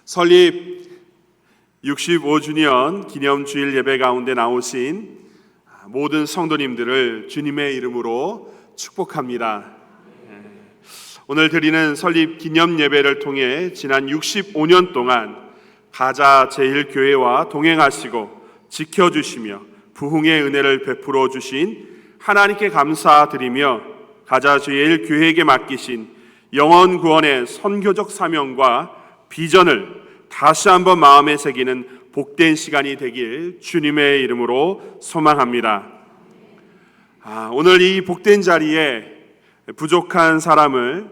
설립 65주년 기념주일 예배 가운데 나오신 모든 성도님들을 주님의 이름으로 축복합니다. 오늘 드리는 설립 기념 예배를 통해 지난 65년 동안 가자 제1교회와 동행하시고 지켜주시며 부흥의 은혜를 베풀어 주신 하나님께 감사드리며 가자 제1교회에게 맡기신 영혼 구원의 선교적 사명과 비전을 다시 한번 마음에 새기는 복된 시간이 되길 주님의 이름으로 소망합니다. 오늘 이 복된 자리에 부족한 사람을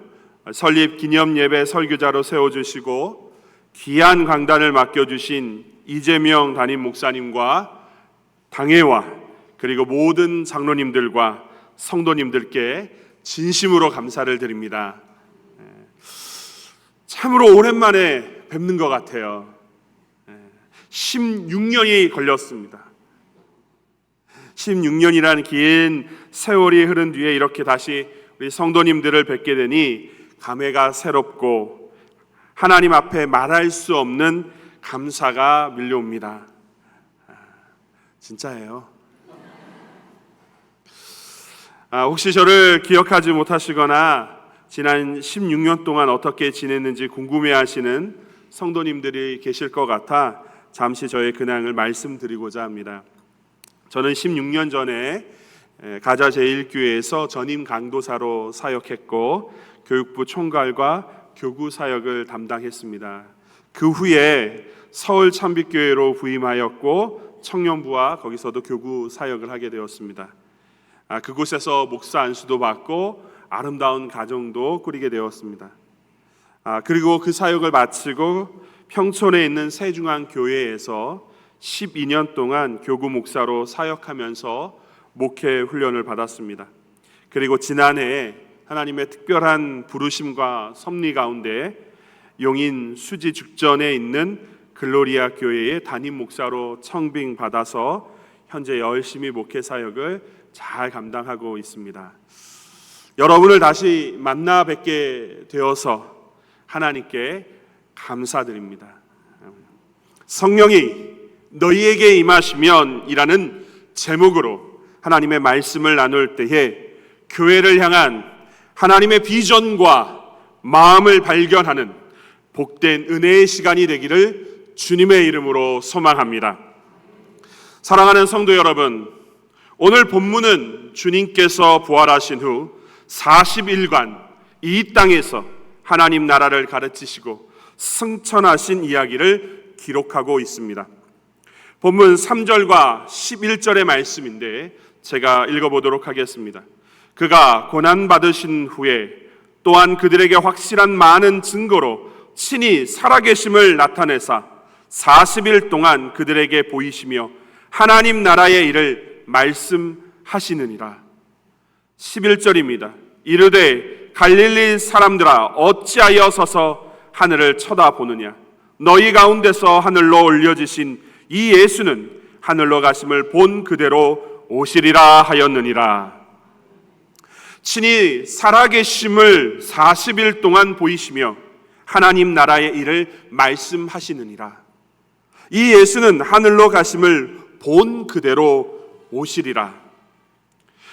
설립 기념 예배 설교자로 세워주시고 귀한 강단을 맡겨주신 이재명 담임 목사님과 당회와 그리고 모든 장로님들과 성도님들께 진심으로 감사를 드립니다. 참으로 오랜만에 뵙는 것 같아요. 16년이 걸렸습니다. 16년이라는 긴 세월이 흐른 뒤에 이렇게 다시 우리 성도님들을 뵙게 되니 감회가 새롭고 하나님 앞에 말할 수 없는 감사가 밀려옵니다. 진짜예요. 혹시 저를 기억하지 못하시거나 지난 16년 동안 어떻게 지냈는지 궁금해하시는 성도님들이 계실 것 같아 잠시 저의 근황을 말씀드리고자 합니다. 저는 16년 전에 가자 제1교회에서 전임 강도사로 사역했고 교육부 총괄과 교구 사역을 담당했습니다. 그 후에 서울 참빛교회로 부임하였고 청년부와 거기서도 교구 사역을 하게 되었습니다. 그곳에서 목사 안수도 받고 아름다운 가정도 꾸리게 되었습니다. 그리고 그 사역을 마치고 평촌에 있는 세중앙교회에서 12년 동안 교구 목사로 사역하면서 목회 훈련을 받았습니다. 그리고 지난해 하나님의 특별한 부르심과 섭리 가운데 용인 수지 죽전에 있는 글로리아 교회의 담임 목사로 청빙받아서 현재 열심히 목회 사역을 잘 감당하고 있습니다. 여러분을 다시 만나 뵙게 되어서 하나님께 감사드립니다. 성령이 너희에게 임하시면 이라는 제목으로 하나님의 말씀을 나눌 때에 교회를 향한 하나님의 비전과 마음을 발견하는 복된 은혜의 시간이 되기를 주님의 이름으로 소망합니다. 사랑하는 성도 여러분, 오늘 본문은 주님께서 부활하신 후 40일간 이 땅에서 하나님 나라를 가르치시고 승천하신 이야기를 기록하고 있습니다. 본문 3절과 11절의 말씀인데 제가 읽어보도록 하겠습니다. 그가 고난받으신 후에 또한 그들에게 확실한 많은 증거로 친히 살아계심을 나타내사 40일 동안 그들에게 보이시며 하나님 나라의 일을 말씀하시느니라. 11절입니다. 이르되 갈릴리 사람들아 어찌하여 서서 하늘을 쳐다보느냐. 너희 가운데서 하늘로 올려지신 이 예수는 하늘로 가심을 본 그대로 오시리라 하였느니라. 친히 살아계심을 40일 동안 보이시며 하나님 나라의 일을 말씀하시느니라. 이 예수는 하늘로 가심을 본 그대로 오시리라.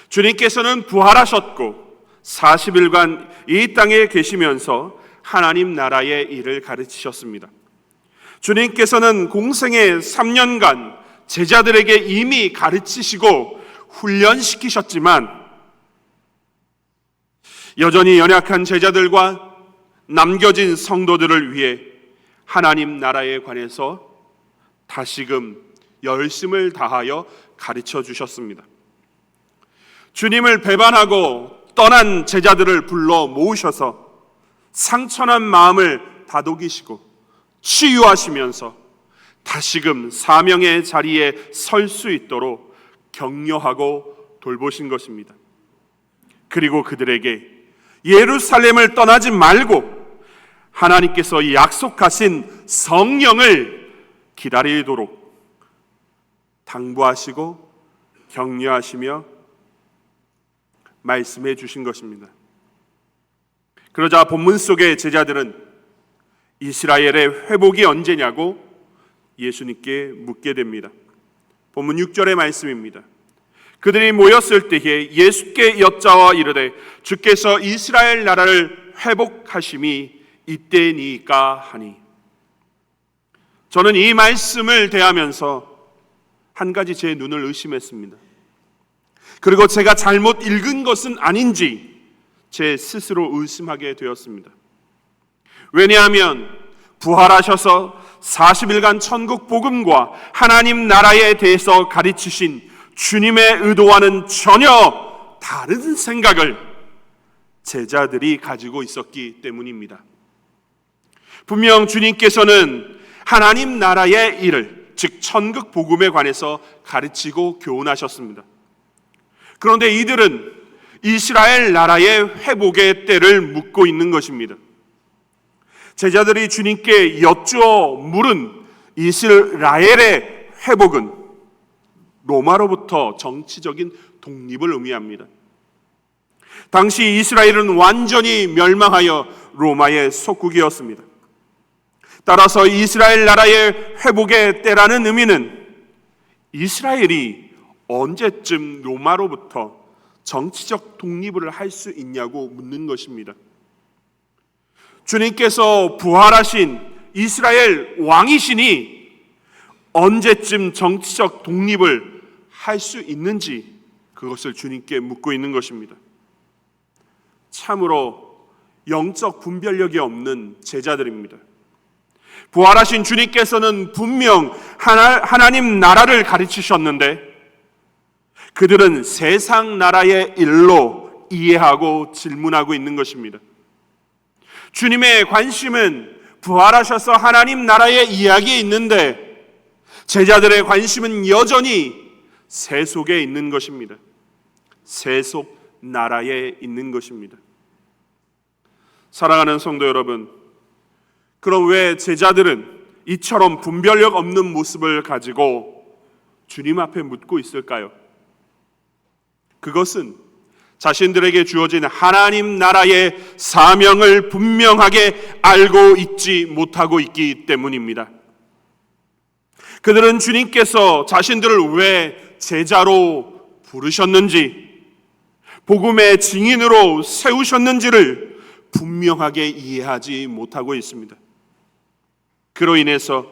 주님께서는 부활하셨고 40일간 이 땅에 계시면서 하나님 나라의 일을 가르치셨습니다. 주님께서는 공생의 3년간 제자들에게 이미 가르치시고 훈련시키셨지만 여전히 연약한 제자들과 남겨진 성도들을 위해 하나님 나라에 관해서 다시금 열심을 다하여 가르쳐 주셨습니다. 주님을 배반하고 떠난 제자들을 불러 모으셔서 상처난 마음을 다독이시고 치유하시면서 다시금 사명의 자리에 설 수 있도록 격려하고 돌보신 것입니다. 그리고 그들에게 예루살렘을 떠나지 말고 하나님께서 약속하신 성령을 기다리도록 당부하시고 격려하시며 말씀해 주신 것입니다. 그러자 본문 속의 제자들은 이스라엘의 회복이 언제냐고 예수님께 묻게 됩니다. 본문 6절의 말씀입니다. 그들이 모였을 때에 예수께 여짜와 이르되 주께서 이스라엘 나라를 회복하심이 이때니까 하니. 저는 이 말씀을 대하면서 한 가지 제 눈을 의심했습니다. 그리고 제가 잘못 읽은 것은 아닌지 제 스스로 의심하게 되었습니다. 왜냐하면 부활하셔서 40일간 천국 복음과 하나님 나라에 대해서 가르치신 주님의 의도와는 전혀 다른 생각을 제자들이 가지고 있었기 때문입니다. 분명 주님께서는 하나님 나라의 일을, 즉 천국 복음에 관해서 가르치고 교훈하셨습니다. 그런데 이들은 이스라엘 나라의 회복의 때를 묻고 있는 것입니다. 제자들이 주님께 여쭈어 물은 이스라엘의 회복은 로마로부터 정치적인 독립을 의미합니다. 당시 이스라엘은 완전히 멸망하여 로마의 속국이었습니다. 따라서 이스라엘 나라의 회복의 때라는 의미는 이스라엘이 언제쯤 로마로부터 정치적 독립을 할 수 있냐고 묻는 것입니다. 주님께서 부활하신 이스라엘 왕이시니 언제쯤 정치적 독립을 할 수 있는지 그것을 주님께 묻고 있는 것입니다. 참으로 영적 분별력이 없는 제자들입니다. 부활하신 주님께서는 분명 하나님 나라를 가르치셨는데 그들은 세상 나라의 일로 이해하고 질문하고 있는 것입니다. 주님의 관심은 부활하셔서 하나님 나라의 이야기에 있는데 제자들의 관심은 여전히 세속에 있는 것입니다. 세속 나라에 있는 것입니다. 사랑하는 성도 여러분, 그럼 왜 제자들은 이처럼 분별력 없는 모습을 가지고 주님 앞에 묻고 있을까요? 그것은 자신들에게 주어진 하나님 나라의 사명을 분명하게 알고 있지 못하고 있기 때문입니다. 그들은 주님께서 자신들을 왜 제자로 부르셨는지, 복음의 증인으로 세우셨는지를 분명하게 이해하지 못하고 있습니다. 그로 인해서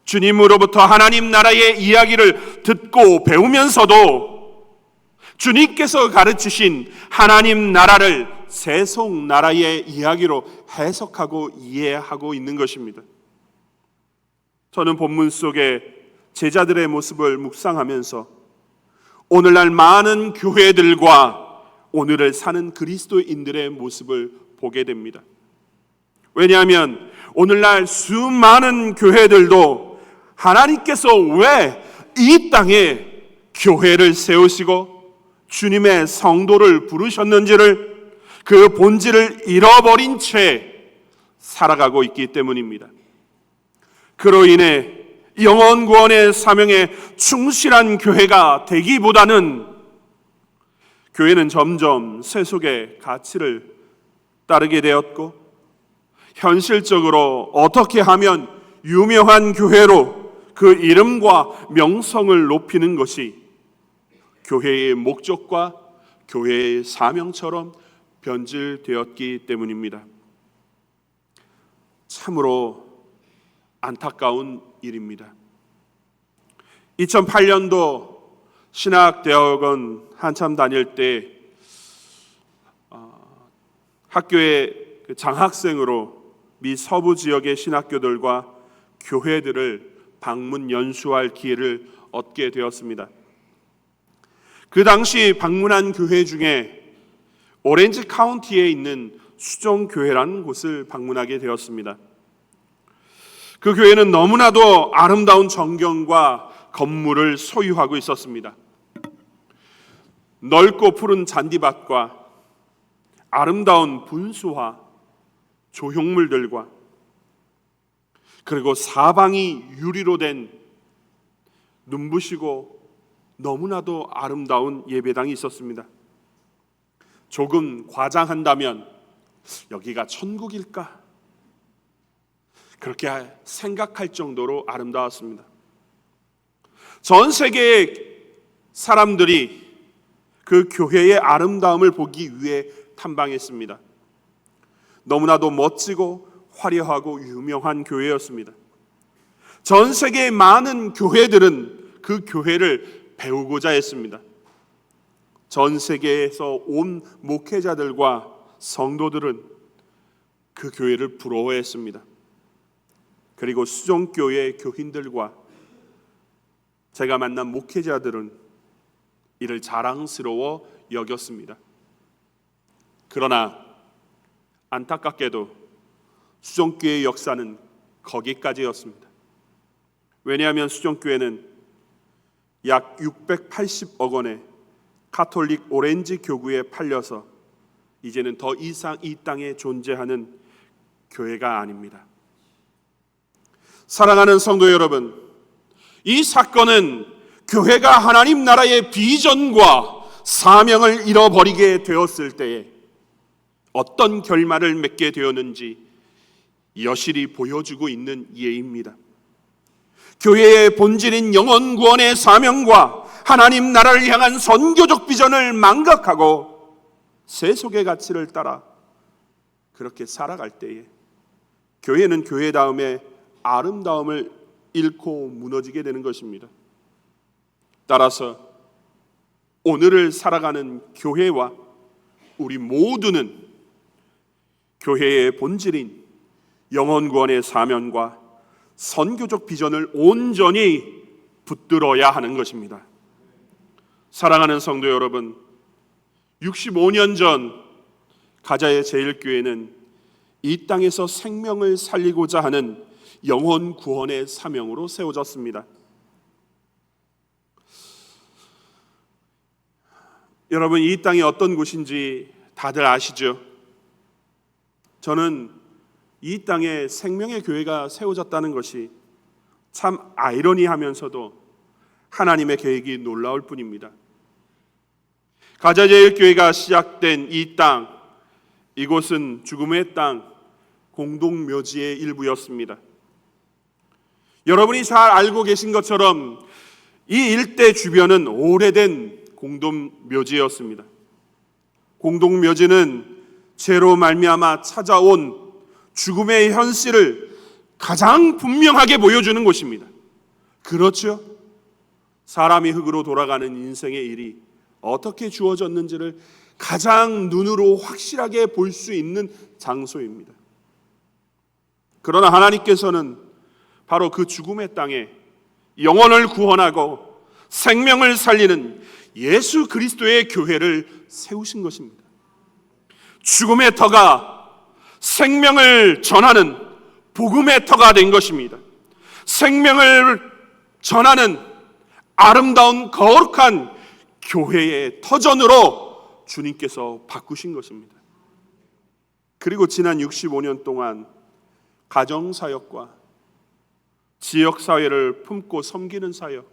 주님으로부터 하나님 나라의 이야기를 듣고 배우면서도 주님께서 가르치신 하나님 나라를 세속 나라의 이야기로 해석하고 이해하고 있는 것입니다. 저는 본문 속에 제자들의 모습을 묵상하면서 오늘날 많은 교회들과 오늘을 사는 그리스도인들의 모습을 보게 됩니다. 왜냐하면 오늘날 수많은 교회들도 하나님께서 왜 이 땅에 교회를 세우시고 주님의 성도를 부르셨는지를 그 본질을 잃어버린 채 살아가고 있기 때문입니다. 그로 인해 영혼 구원의 사명에 충실한 교회가 되기보다는 교회는 점점 세속의 가치를 따르게 되었고 현실적으로 어떻게 하면 유명한 교회로 그 이름과 명성을 높이는 것이 교회의 목적과 교회의 사명처럼 변질되었기 때문입니다. 참으로 안타까운 일입니다. 2008년도 신학대학원 한참 다닐 때 학교의 장학생으로 미 서부 지역의 신학교들과 교회들을 방문 연수할 기회를 얻게 되었습니다. 그 당시 방문한 교회 중에 오렌지 카운티에 있는 수종교회라는 곳을 방문하게 되었습니다. 그 교회는 너무나도 아름다운 전경과 건물을 소유하고 있었습니다. 넓고 푸른 잔디밭과 아름다운 분수와 조형물들과 그리고 사방이 유리로 된 눈부시고 너무나도 아름다운 예배당이 있었습니다. 조금 과장한다면 여기가 천국일까? 그렇게 생각할 정도로 아름다웠습니다. 전 세계의 사람들이 그 교회의 아름다움을 보기 위해 탐방했습니다. 너무나도 멋지고 화려하고 유명한 교회였습니다. 전 세계의 많은 교회들은 그 교회를 배우고자 했습니다. 전 세계에서 온 목회자들과 성도들은 그 교회를 부러워했습니다. 그리고 수종교회 교인들과 제가 만난 목회자들은 이를 자랑스러워 여겼습니다. 그러나 안타깝게도 수종교회의 역사는 거기까지였습니다. 왜냐하면 수종교회는 약 680억 원의 가톨릭 오렌지 교구에 팔려서 이제는 더 이상 이 땅에 존재하는 교회가 아닙니다. 사랑하는 성도 여러분, 이 사건은 교회가 하나님 나라의 비전과 사명을 잃어버리게 되었을 때에 어떤 결말을 맺게 되었는지 여실히 보여주고 있는 예입니다. 교회의 본질인 영혼 구원의 사명과 하나님 나라를 향한 선교적 비전을 망각하고 세속의 가치를 따라 그렇게 살아갈 때에 교회는 교회다움의 아름다움을 잃고 무너지게 되는 것입니다. 따라서 오늘을 살아가는 교회와 우리 모두는 교회의 본질인 영혼 구원의 사명과 선교적 비전을 온전히 붙들어야 하는 것입니다. 사랑하는 성도 여러분, 65년 전 가자의 제일교회는 이 땅에서 생명을 살리고자 하는 영혼 구원의 사명으로 세워졌습니다. 여러분, 이 땅이 어떤 곳인지 다들 아시죠? 저는 이 땅에 생명의 교회가 세워졌다는 것이 참 아이러니하면서도 하나님의 계획이 놀라울 뿐입니다. 가자제일교회가 시작된 이 땅, 이곳은 죽음의 땅, 공동묘지의 일부였습니다. 여러분이 잘 알고 계신 것처럼 이 일대 주변은 오래된 공동묘지였습니다. 공동묘지는 죄로 말미암아 찾아온 죽음의 현실을 가장 분명하게 보여주는 곳입니다. 그렇죠? 사람이 흙으로 돌아가는 인생의 일이 어떻게 주어졌는지를 가장 눈으로 확실하게 볼 수 있는 장소입니다. 그러나 하나님께서는 바로 그 죽음의 땅에 영혼을 구원하고 생명을 살리는 예수 그리스도의 교회를 세우신 것입니다. 죽음의 터가 생명을 전하는 복음의 터가 된 것입니다. 생명을 전하는 아름다운 거룩한 교회의 터전으로 주님께서 바꾸신 것입니다. 그리고 지난 65년 동안 가정사역과 지역사회를 품고 섬기는 사역,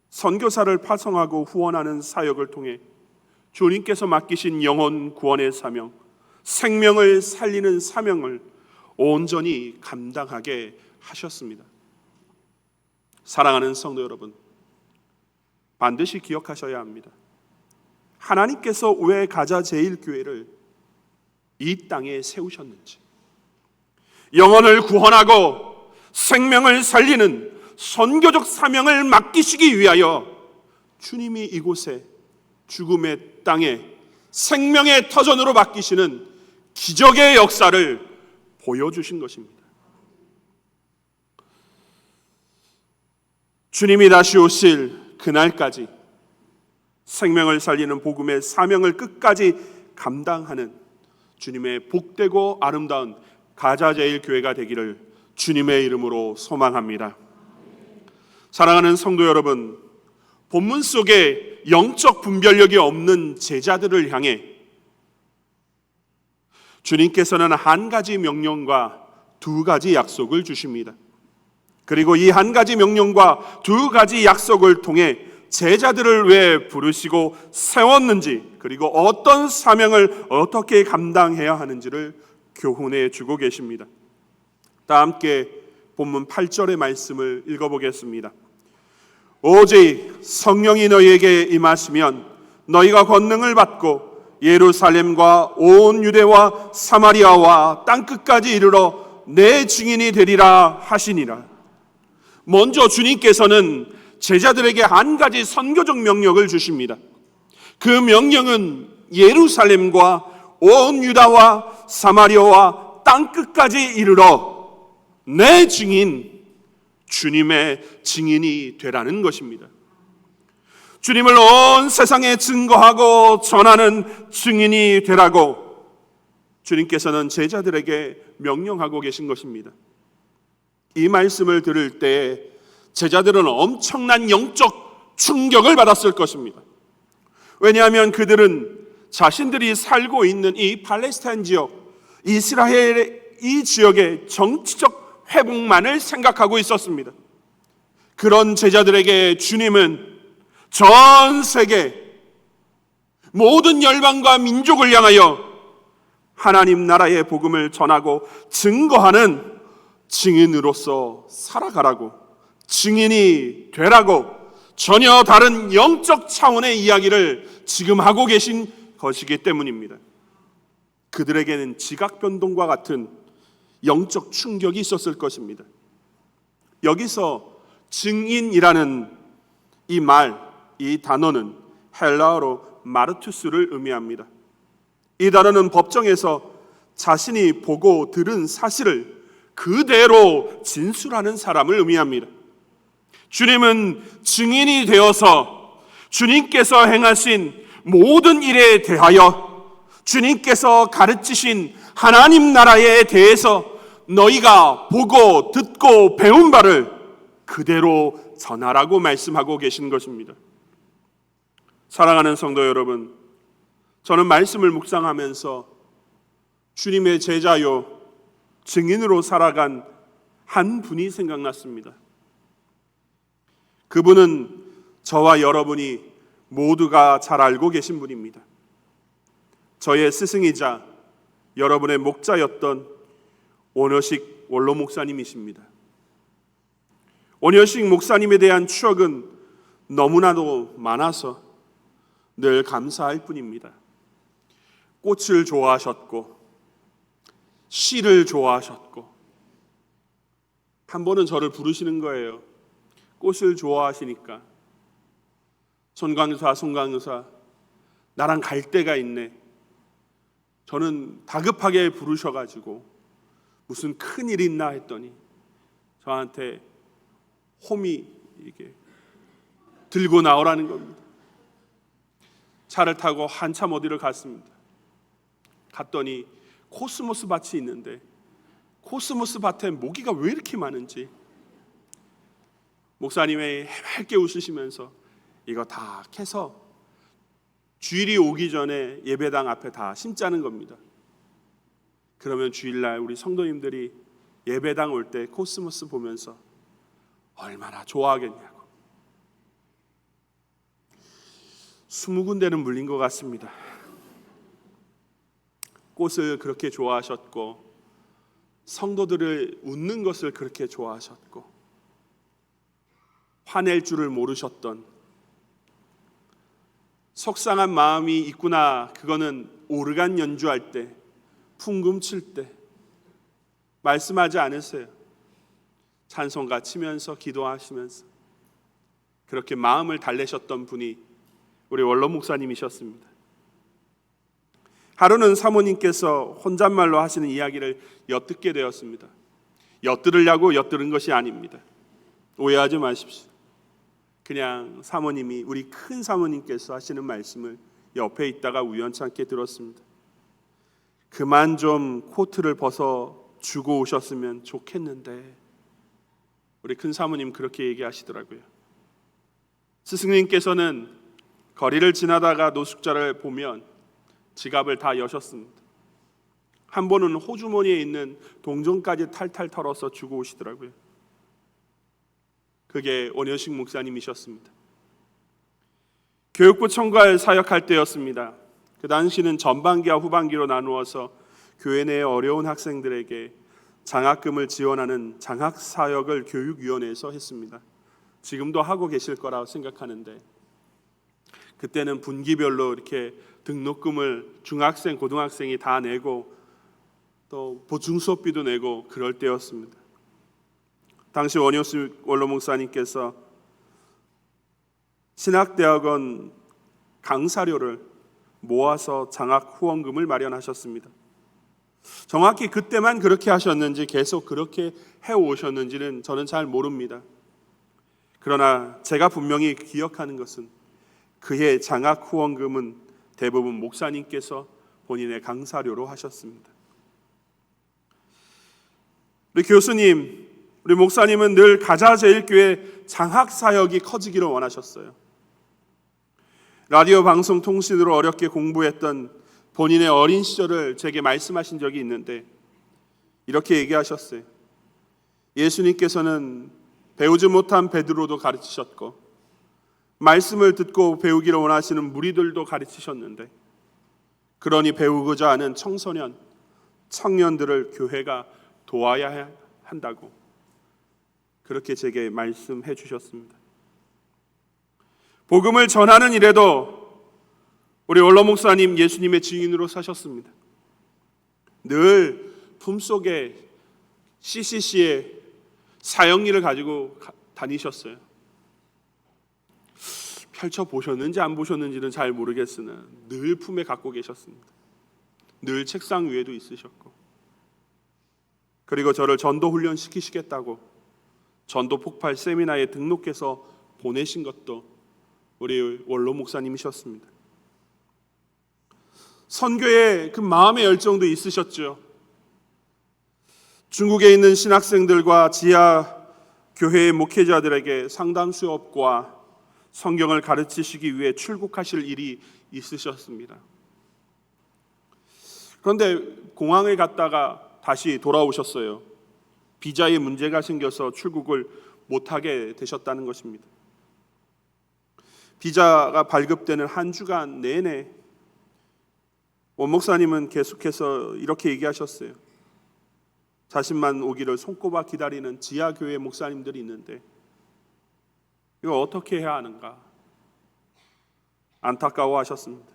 선교사를 파송하고 후원하는 사역을 통해 주님께서 맡기신 영혼 구원의 사명, 생명을 살리는 사명을 온전히 감당하게 하셨습니다. 사랑하는 성도 여러분, 반드시 기억하셔야 합니다. 하나님께서 왜 가자제일교회를 이 땅에 세우셨는지, 영혼을 구원하고 생명을 살리는 선교적 사명을 맡기시기 위하여 주님이 이곳에 죽음의 땅에 생명의 터전으로 바뀌시는 기적의 역사를 보여주신 것입니다. 주님이 다시 오실 그날까지 생명을 살리는 복음의 사명을 끝까지 감당하는 주님의 복되고 아름다운 가자제일교회가 되기를 주님의 이름으로 소망합니다. 사랑하는 성도 여러분, 본문 속에 영적 분별력이 없는 제자들을 향해 주님께서는 한 가지 명령과 두 가지 약속을 주십니다. 그리고 이 한 가지 명령과 두 가지 약속을 통해 제자들을 왜 부르시고 세웠는지, 그리고 어떤 사명을 어떻게 감당해야 하는지를 교훈해 주고 계십니다. 다 함께 본문 8절의 말씀을 읽어보겠습니다. 오직 성령이 너희에게 임하시면 너희가 권능을 받고 예루살렘과 온 유대와 사마리아와 땅끝까지 이르러 내 증인이 되리라 하시니라. 먼저 주님께서는 제자들에게 한 가지 선교적 명령을 주십니다. 그 명령은 예루살렘과 온 유다와 사마리아와 땅끝까지 이르러 내 증인, 주님의 증인이 되라는 것입니다. 주님을 온 세상에 증거하고 전하는 증인이 되라고 주님께서는 제자들에게 명령하고 계신 것입니다. 이 말씀을 들을 때 제자들은 엄청난 영적 충격을 받았을 것입니다. 왜냐하면 그들은 자신들이 살고 있는 이 팔레스타인 지역, 이스라엘의 이 지역의 정치적 회복만을 생각하고 있었습니다. 그런 제자들에게 주님은 전 세계 모든 열방과 민족을 향하여 하나님 나라의 복음을 전하고 증거하는 증인으로서 살아가라고, 증인이 되라고 전혀 다른 영적 차원의 이야기를 지금 하고 계신 것이기 때문입니다. 그들에게는 지각 변동과 같은 영적 충격이 있었을 것입니다. 여기서 증인이라는 이 말, 이 단어는 헬라어로 마르투스를 의미합니다. 이 단어는 법정에서 자신이 보고 들은 사실을 그대로 진술하는 사람을 의미합니다. 주님은 증인이 되어서 주님께서 행하신 모든 일에 대하여 주님께서 가르치신 하나님 나라에 대해서 너희가 보고 듣고 배운 바를 그대로 전하라고 말씀하고 계신 것입니다. 사랑하는 성도 여러분, 저는 말씀을 묵상하면서 주님의 제자요 증인으로 살아간 한 분이 생각났습니다. 그분은 저와 여러분이 모두가 잘 알고 계신 분입니다. 저의 스승이자 여러분의 목자였던 원효식 원로 목사님이십니다. 원효식 목사님에 대한 추억은 너무나도 많아서 늘 감사할 뿐입니다. 꽃을 좋아하셨고 시를 좋아하셨고, 한 번은 저를 부르시는 거예요. 꽃을 좋아하시니까 손강사 나랑 갈 데가 있네. 저는 다급하게 부르셔가지고 무슨 큰일 있나 했더니 저한테 호미 이게 들고 나오라는 겁니다. 차를 타고 한참 어디를 갔습니다. 갔더니 코스모스 밭이 있는데 코스모스 밭에 모기가 왜 이렇게 많은지 목사님이 밝게 웃으시면서 이거 다 캐서 주일이 오기 전에 예배당 앞에 다 심자는 겁니다. 그러면 주일날 우리 성도님들이 예배당 올 때 코스모스 보면서 얼마나 좋아하겠냐고. 20군데는 물린 것 같습니다. 꽃을 그렇게 좋아하셨고 성도들을 웃는 것을 그렇게 좋아하셨고 화낼 줄을 모르셨던, 속상한 마음이 있구나, 그거는 오르간 연주할 때, 풍금 칠 때 말씀하지 않으세요. 찬송가 치면서 기도하시면서 그렇게 마음을 달래셨던 분이 우리 원로 목사님이셨습니다. 하루는 사모님께서 혼잣말로 하시는 이야기를 엿듣게 되었습니다. 엿들으려고 엿들은 것이 아닙니다. 오해하지 마십시오. 그냥 사모님이, 우리 큰 사모님께서 하시는 말씀을 옆에 있다가 우연찮게 들었습니다. 그만 좀 코트를 벗어 주고 오셨으면 좋겠는데. 우리 큰 사모님 그렇게 얘기하시더라고요. 스승님께서는 거리를 지나다가 노숙자를 보면 지갑을 다 여셨습니다. 한 번은 호주머니에 있는 동전까지 탈탈 털어서 주고 오시더라고요. 그게 원효식 목사님이셨습니다. 교육부 총괄 사역할 때였습니다. 그 당시는 전반기와 후반기로 나누어서 교회 내 어려운 학생들에게 장학금을 지원하는 장학사역을 교육위원회에서 했습니다. 지금도 하고 계실 거라고 생각하는데, 그때는 분기별로 이렇게 등록금을 중학생, 고등학생이 다 내고 또 보충 수업비도 내고 그럴 때였습니다. 당시 원효수 원로 목사님께서 신학대학원 강사료를 모아서 장학 후원금을 마련하셨습니다. 정확히 그때만 그렇게 하셨는지 계속 그렇게 해오셨는지는 저는 잘 모릅니다. 그러나 제가 분명히 기억하는 것은 그해 장학 후원금은 대부분 목사님께서 본인의 강사료로 하셨습니다. 우리 교수님, 우리 목사님은 늘 가자제일교회 장학사역이 커지기를 원하셨어요. 라디오 방송 통신으로 어렵게 공부했던 본인의 어린 시절을 제게 말씀하신 적이 있는데 이렇게 얘기하셨어요. 예수님께서는 배우지 못한 베드로도 가르치셨고 말씀을 듣고 배우기를 원하시는 무리들도 가르치셨는데, 그러니 배우고자 하는 청소년, 청년들을 교회가 도와야 한다고 그렇게 제게 말씀해 주셨습니다. 복음을 전하는 일에도 우리 원로 목사님 예수님의 증인으로 사셨습니다. 늘 품속에 CCC의 사형리를 가지고 다니셨어요. 펼쳐보셨는지 안 보셨는지는 잘 모르겠으나 늘 품에 갖고 계셨습니다. 늘 책상 위에도 있으셨고, 그리고 저를 전도 훈련 시키시겠다고 전도 폭발 세미나에 등록해서 보내신 것도 우리 원로 목사님이셨습니다. 선교에 그 마음의 열정도 있으셨죠. 중국에 있는 신학생들과 지하 교회의 목회자들에게 상담 수업과 성경을 가르치시기 위해 출국하실 일이 있으셨습니다. 그런데 공항에 갔다가 다시 돌아오셨어요. 비자에 문제가 생겨서 출국을 못하게 되셨다는 것입니다. 비자가 발급되는 한 주간 내내 원 목사님은 계속해서 이렇게 얘기하셨어요. 자신만 오기를 손꼽아 기다리는 지하교회 목사님들이 있는데 이거 어떻게 해야 하는가 안타까워하셨습니다.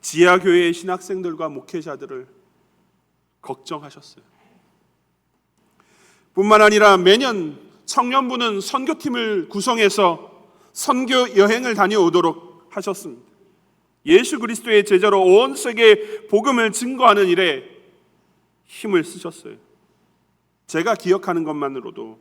지하교회의 신학생들과 목회자들을 걱정하셨어요. 뿐만 아니라 매년 청년부는 선교팀을 구성해서 선교 여행을 다녀오도록 하셨습니다. 예수 그리스도의 제자로 온 세계에 복음을 증거하는 일에 힘을 쓰셨어요. 제가 기억하는 것만으로도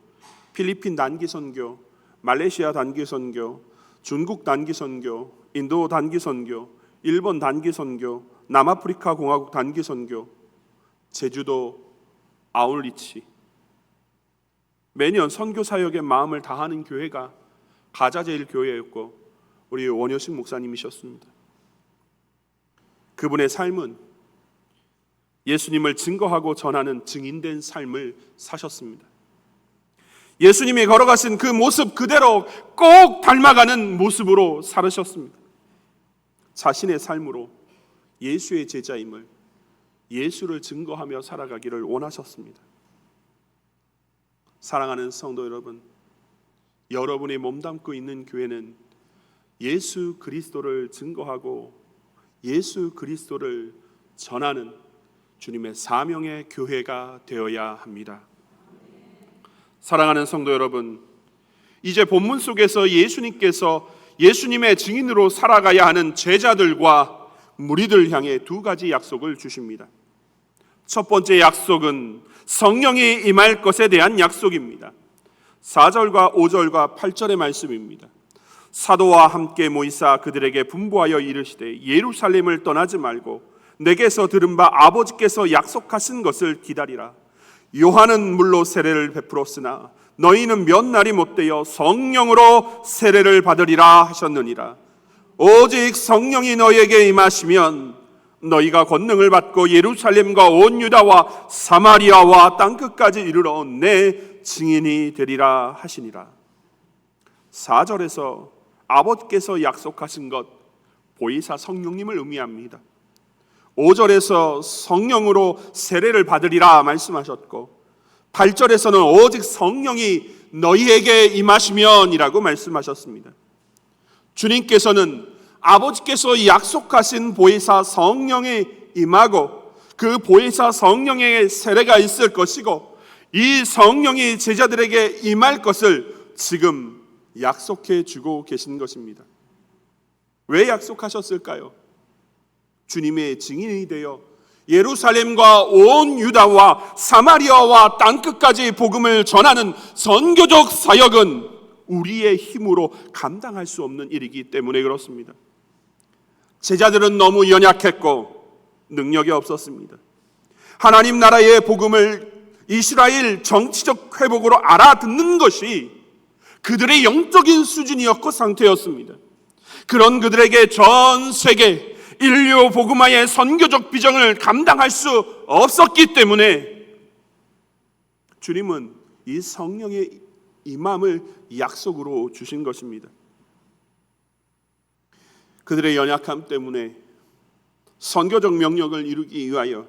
필리핀 단기 선교, 말레이시아 단기 선교, 중국 단기 선교, 인도 단기 선교, 일본 단기 선교, 남아프리카 공화국 단기 선교, 제주도 아울리치, 매년 선교 사역에 마음을 다하는 교회가 가자제일교회였고 우리 원효식 목사님이셨습니다. 그분의 삶은 예수님을 증거하고 전하는 증인된 삶을 사셨습니다. 예수님이 걸어가신 그 모습 그대로 꼭 닮아가는 모습으로 살으셨습니다. 자신의 삶으로 예수의 제자임을, 예수를 증거하며 살아가기를 원하셨습니다. 사랑하는 성도 여러분, 여러분이 몸담고 있는 교회는 예수 그리스도를 증거하고 예수 그리스도를 전하는 주님의 사명의 교회가 되어야 합니다. 사랑하는 성도 여러분, 이제 본문 속에서 예수님께서 예수님의 증인으로 살아가야 하는 제자들과 무리들 향해 두 가지 약속을 주십니다. 첫 번째 약속은 성령이 임할 것에 대한 약속입니다. 4절과 5절과 8절의 말씀입니다. 사도와 함께 모이사 그들에게 분부하여 이르시되 예루살렘을 떠나지 말고 내게서 들은 바 아버지께서 약속하신 것을 기다리라. 요한은 물로 세례를 베풀었으나 너희는 몇 날이 못되어 성령으로 세례를 받으리라 하셨느니라. 오직 성령이 너희에게 임하시면 너희가 권능을 받고 예루살렘과 온 유다와 사마리아와 땅끝까지 이르러 내 증인이 되리라 하시니라. 4절에서 아버지께서 약속하신 것, 보혜사 성령님을 의미합니다. 5절에서 성령으로 세례를 받으리라 말씀하셨고 8절에서는 오직 성령이 너희에게 임하시면이라고 말씀하셨습니다. 주님께서는 아버지께서 약속하신 보혜사 성령이 임하고 그 보혜사 성령의 세례가 있을 것이고 이 성령이 제자들에게 임할 것을 지금 약속해 주고 계신 것입니다. 왜 약속하셨을까요? 주님의 증인이 되어 예루살렘과 온 유다와 사마리아와 땅끝까지 복음을 전하는 선교적 사역은 우리의 힘으로 감당할 수 없는 일이기 때문에 그렇습니다. 제자들은 너무 연약했고 능력이 없었습니다. 하나님 나라의 복음을 이스라엘 정치적 회복으로 알아듣는 것이 그들의 영적인 수준이었고 상태였습니다. 그런 그들에게 전 세계 인류 복음화의 선교적 비전을 감당할 수 없었기 때문에 주님은 이 성령의 임함을 약속으로 주신 것입니다. 그들의 연약함 때문에 선교적 명령을 이루기 위하여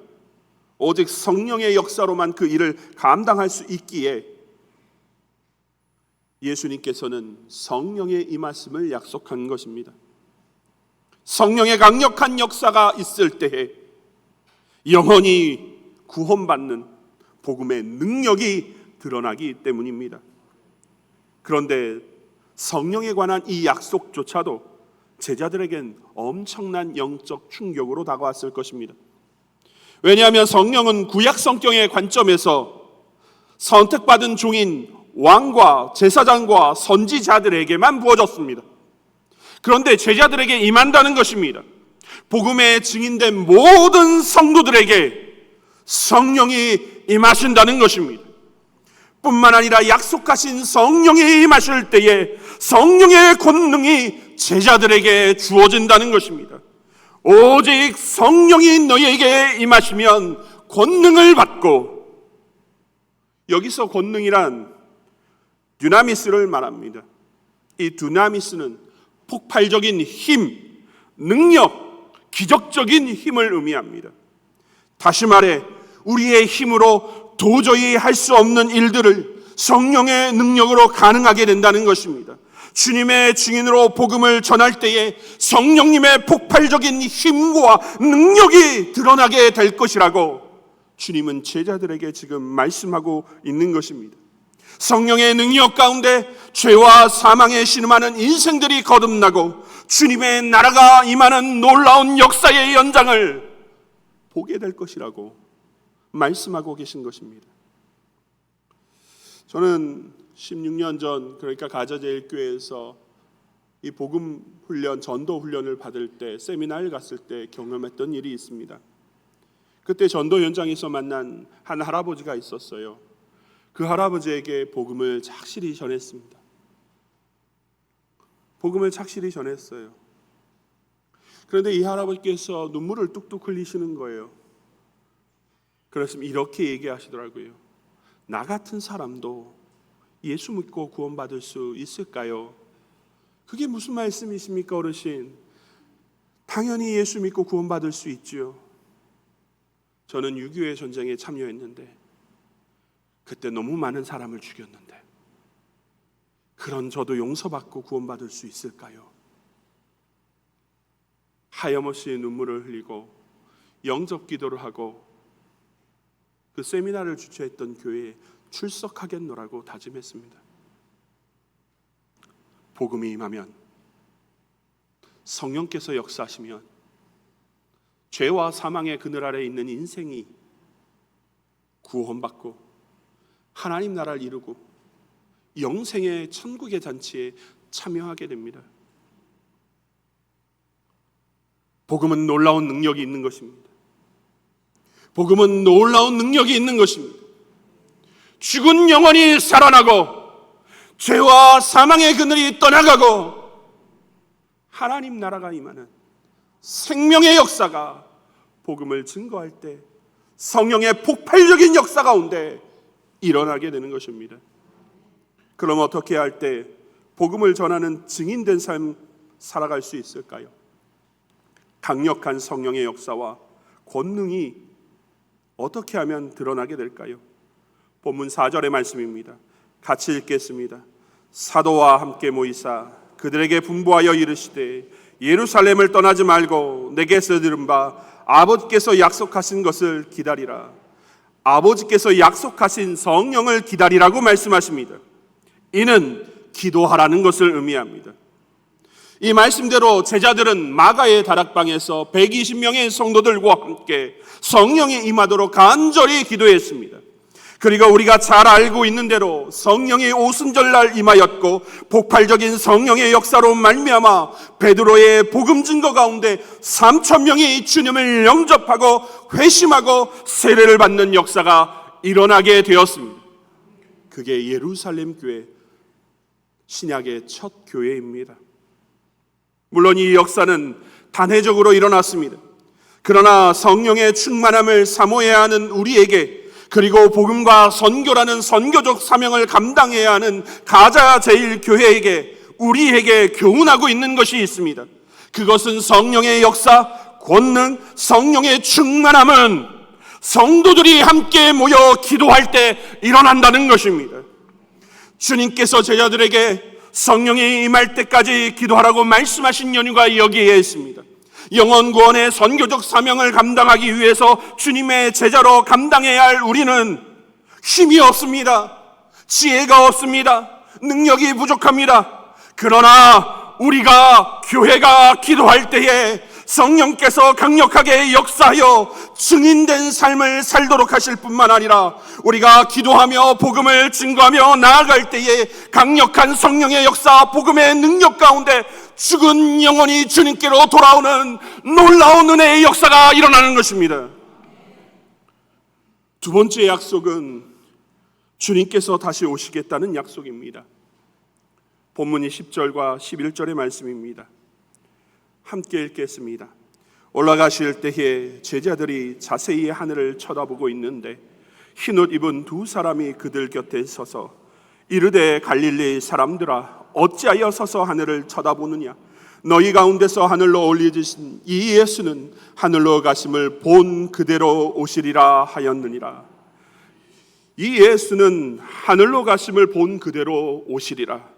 오직 성령의 역사로만 그 일을 감당할 수 있기에 예수님께서는 성령의 임하심을 약속한 것입니다. 성령의 강력한 역사가 있을 때에 영원히 구원받는 복음의 능력이 드러나기 때문입니다. 그런데 성령에 관한 이 약속조차도 제자들에겐 엄청난 영적 충격으로 다가왔을 것입니다. 왜냐하면 성령은 구약 성경의 관점에서 선택받은 종인 왕과 제사장과 선지자들에게만 부어졌습니다. 그런데 제자들에게 임한다는 것입니다. 복음에 증인된 모든 성도들에게 성령이 임하신다는 것입니다. 뿐만 아니라 약속하신 성령이 임하실 때에 성령의 권능이 제자들에게 주어진다는 것입니다. 오직 성령이 너희에게 임하시면 권능을 받고, 여기서 권능이란 dynamis를 말합니다. 이 dynamis는 폭발적인 힘, 능력, 기적적인 힘을 의미합니다. 다시 말해 우리의 힘으로 도저히 할 수 없는 일들을 성령의 능력으로 가능하게 된다는 것입니다. 주님의 증인으로 복음을 전할 때에 성령님의 폭발적인 힘과 능력이 드러나게 될 것이라고 주님은 제자들에게 지금 말씀하고 있는 것입니다. 성령의 능력 가운데 죄와 사망에 신음하는 인생들이 거듭나고 주님의 나라가 임하는 놀라운 역사의 연장을 보게 될 것이라고 말씀하고 계신 것입니다. 저는 16년 전, 그러니까 가저제일교회에서 이 복음 훈련, 전도 훈련을 받을 때, 세미나를 갔을 때 경험했던 일이 있습니다. 그때 전도 현장에서 만난 한 할아버지가 있었어요. 그 할아버지에게 복음을 착실히 전했습니다. 복음을 착실히 전했어요. 그런데 이 할아버지께서 눈물을 뚝뚝 흘리시는 거예요. 그래서 이렇게 얘기하시더라고요. 나 같은 사람도 예수 믿고 구원받을 수 있을까요? 그게 무슨 말씀이십니까, 어르신? 당연히 예수 믿고 구원받을 수 있지요. 저는 6.25 전쟁에 참여했는데 그때 너무 많은 사람을 죽였는데 그런 저도 용서받고 구원받을 수 있을까요? 하염없이 눈물을 흘리고 영접 기도를 하고 그 세미나를 주최했던 교회에 출석하겠노라고 다짐했습니다. 복음이 임하면, 성령께서 역사하시면 죄와 사망의 그늘 아래 있는 인생이 구원받고 하나님 나라를 이루고 영생의 천국의 잔치에 참여하게 됩니다. 복음은 놀라운 능력이 있는 것입니다. 복음은 놀라운 능력이 있는 것입니다. 죽은 영혼이 살아나고 죄와 사망의 그늘이 떠나가고 하나님 나라가 임하는 생명의 역사가 복음을 증거할 때 성령의 폭발적인 역사 가운데 일어나게 되는 것입니다. 그럼 어떻게 할 때 복음을 전하는 증인된 삶 살아갈 수 있을까요? 강력한 성령의 역사와 권능이 어떻게 하면 드러나게 될까요? 본문 4절의 말씀입니다. 같이 읽겠습니다. 사도와 함께 모이사 그들에게 분부하여 이르시되 예루살렘을 떠나지 말고 내게서 들은 바 아버지께서 약속하신 것을 기다리라. 아버지께서 약속하신 성령을 기다리라고 말씀하십니다. 이는 기도하라는 것을 의미합니다. 이 말씀대로 제자들은 마가의 다락방에서 120명의 성도들과 함께 성령이 임하도록 간절히 기도했습니다. 그리고 우리가 잘 알고 있는 대로 성령이 오순절날 임하였고 폭발적인 성령의 역사로 말미암아 베드로의 복음 증거 가운데 3,000명이 주님을 영접하고 회심하고 세례를 받는 역사가 일어나게 되었습니다. 그게 예루살렘 교회, 신약의 첫 교회입니다. 물론 이 역사는 단회적으로 일어났습니다. 그러나 성령의 충만함을 사모해야 하는 우리에게, 그리고 복음과 선교라는 선교적 사명을 감당해야 하는 가자 제1교회에게, 우리에게 교훈하고 있는 것이 있습니다. 그것은 성령의 역사, 권능, 성령의 충만함은 성도들이 함께 모여 기도할 때 일어난다는 것입니다. 주님께서 제자들에게 성령이 임할 때까지 기도하라고 말씀하신 연유가 여기에 있습니다. 영혼 구원의 선교적 사명을 감당하기 위해서 주님의 제자로 감당해야 할 우리는 힘이 없습니다. 지혜가 없습니다. 능력이 부족합니다. 그러나 우리가 교회가 기도할 때에 성령께서 강력하게 역사하여 증인된 삶을 살도록 하실 뿐만 아니라 우리가 기도하며 복음을 증거하며 나아갈 때에 강력한 성령의 역사, 복음의 능력 가운데 죽은 영혼이 주님께로 돌아오는 놀라운 은혜의 역사가 일어나는 것입니다. 두 번째 약속은 주님께서 다시 오시겠다는 약속입니다. 본문이 10절과 11절의 말씀입니다. 함께 읽겠습니다. 올라가실 때에 제자들이 자세히 하늘을 쳐다보고 있는데 흰옷 입은 두 사람이 그들 곁에 서서 이르되 갈릴리 사람들아 어찌하여 서서 하늘을 쳐다보느냐? 너희 가운데서 하늘로 올리신 이 예수는 하늘로 가심을 본 그대로 오시리라 하였느니라. 이 예수는 하늘로 가심을 본 그대로 오시리라.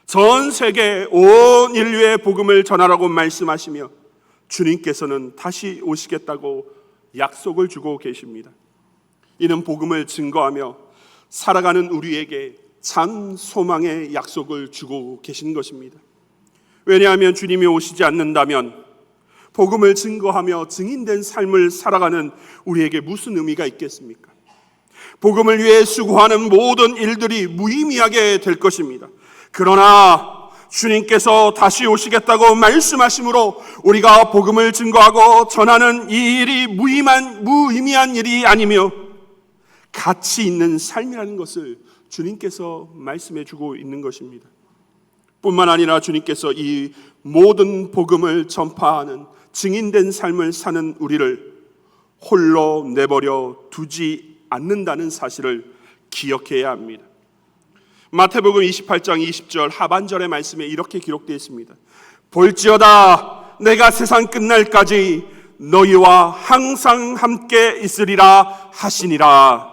전 세계 온 인류의 복음을 전하라고 말씀하시며 주님께서는 다시 오시겠다고 약속을 주고 계십니다. 이는 복음을 증거하며 살아가는 우리에게 참 소망의 약속을 주고 계신 것입니다. 왜냐하면 주님이 오시지 않는다면 복음을 증거하며 증인된 삶을 살아가는 우리에게 무슨 의미가 있겠습니까? 복음을 위해 수고하는 모든 일들이 무의미하게 될 것입니다. 그러나 주님께서 다시 오시겠다고 말씀하심으로 우리가 복음을 증거하고 전하는 이 일이 무의미한 일이 아니며 가치 있는 삶이라는 것을 주님께서 말씀해 주고 있는 것입니다. 뿐만 아니라 주님께서 이 모든 복음을 전파하는 증인된 삶을 사는 우리를 홀로 내버려 두지 않는다는 사실을 기억해야 합니다. 마태복음 28장 20절 하반절의 말씀에 이렇게 기록되어 있습니다. 볼지어다 내가 세상 끝날까지 너희와 항상 함께 있으리라 하시니라.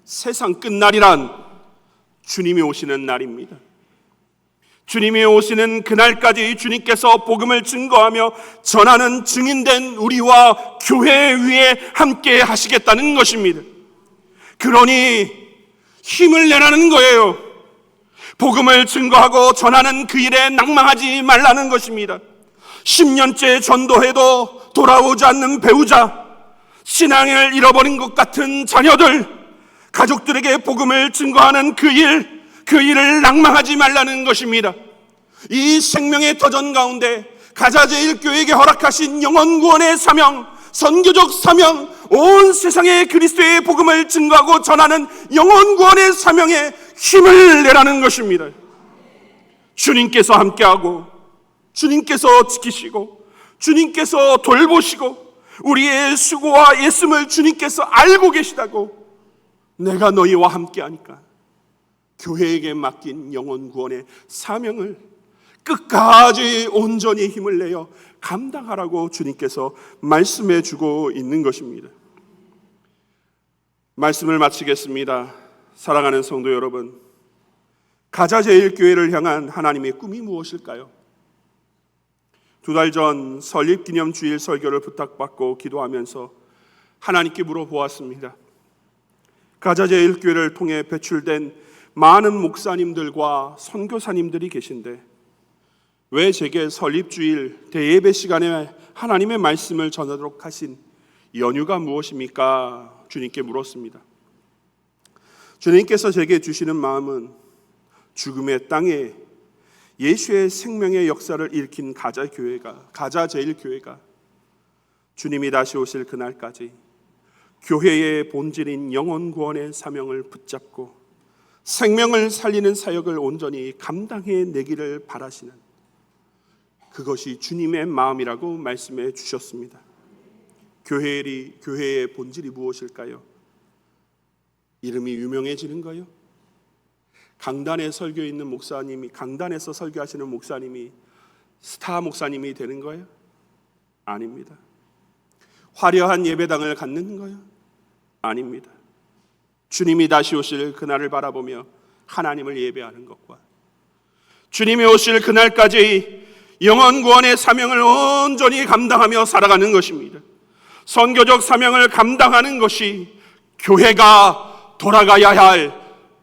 세상 끝날이란 주님이 오시는 날입니다. 주님이 오시는 그날까지 주님께서 복음을 증거하며 전하는 증인된 우리와 교회 위에 함께 하시겠다는 것입니다. 그러니 힘을 내라는 거예요. 복음을 증거하고 전하는 그 일에 낭망하지 말라는 것입니다. 10년째 전도해도 돌아오지 않는 배우자, 신앙을 잃어버린 것 같은 자녀들, 가족들에게 복음을 증거하는 그 일을 낭망하지 말라는 것입니다. 이 생명의 터전 가운데 가자 제1교회에게 허락하신 영혼 구원의 사명, 선교적 사명, 온 세상에 그리스도의 복음을 증거하고 전하는 영혼 구원의 사명에 힘을 내라는 것입니다. 주님께서 함께하고 주님께서 지키시고 주님께서 돌보시고 우리의 수고와 애씀을 주님께서 알고 계시다고 내가 너희와 함께하니까 교회에게 맡긴 영혼 구원의 사명을 끝까지 온전히 힘을 내어 감당하라고 주님께서 말씀해 주고 있는 것입니다. 말씀을 마치겠습니다. 사랑하는 성도 여러분, 가자제일교회를 향한 하나님의 꿈이 무엇일까요? 2달 전 설립기념주일 설교를 부탁받고 기도하면서 하나님께 물어보았습니다. 가자제일교회를 통해 배출된 많은 목사님들과 선교사님들이 계신데 왜 제게 설립주일 대예배 시간에 하나님의 말씀을 전하도록 하신 연유가 무엇입니까? 주님께 물었습니다. 주님께서 제게 주시는 마음은 죽음의 땅에 예수의 생명의 역사를 일으킨 가자제일교회가 주님이 다시 오실 그날까지 교회의 본질인 영혼 구원의 사명을 붙잡고 생명을 살리는 사역을 온전히 감당해 내기를 바라시는 그것이 주님의 마음이라고 말씀해 주셨습니다. 교회의 본질이 무엇일까요? 이름이 유명해지는 거요? 강단에서 설교하시는 목사님이 스타 목사님이 되는 거예요? 아닙니다. 화려한 예배당을 갖는 거예요? 아닙니다. 주님이 다시 오실 그날을 바라보며 하나님을 예배하는 것과 주님이 오실 그날까지 영혼 구원의 사명을 온전히 감당하며 살아가는 것입니다. 선교적 사명을 감당하는 것이 교회가 돌아가야 할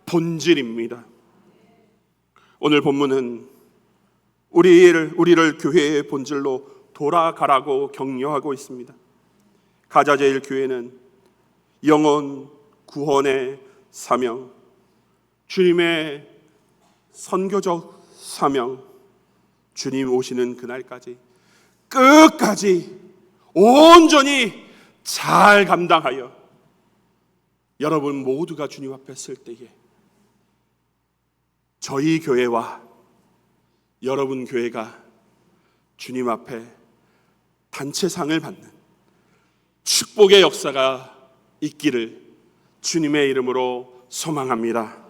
본질입니다. 오늘 본문은 우리를 교회의 본질로 돌아가라고 격려하고 있습니다. 가자제일교회는 영혼 구원의 사명, 주님의 선교적 사명, 주님 오시는 그날까지 끝까지 온전히 잘 감당하여 여러분 모두가 주님 앞에 설 때에 저희 교회와 여러분 교회가 주님 앞에 단체상을 받는 축복의 역사가 있기를 주님의 이름으로 소망합니다.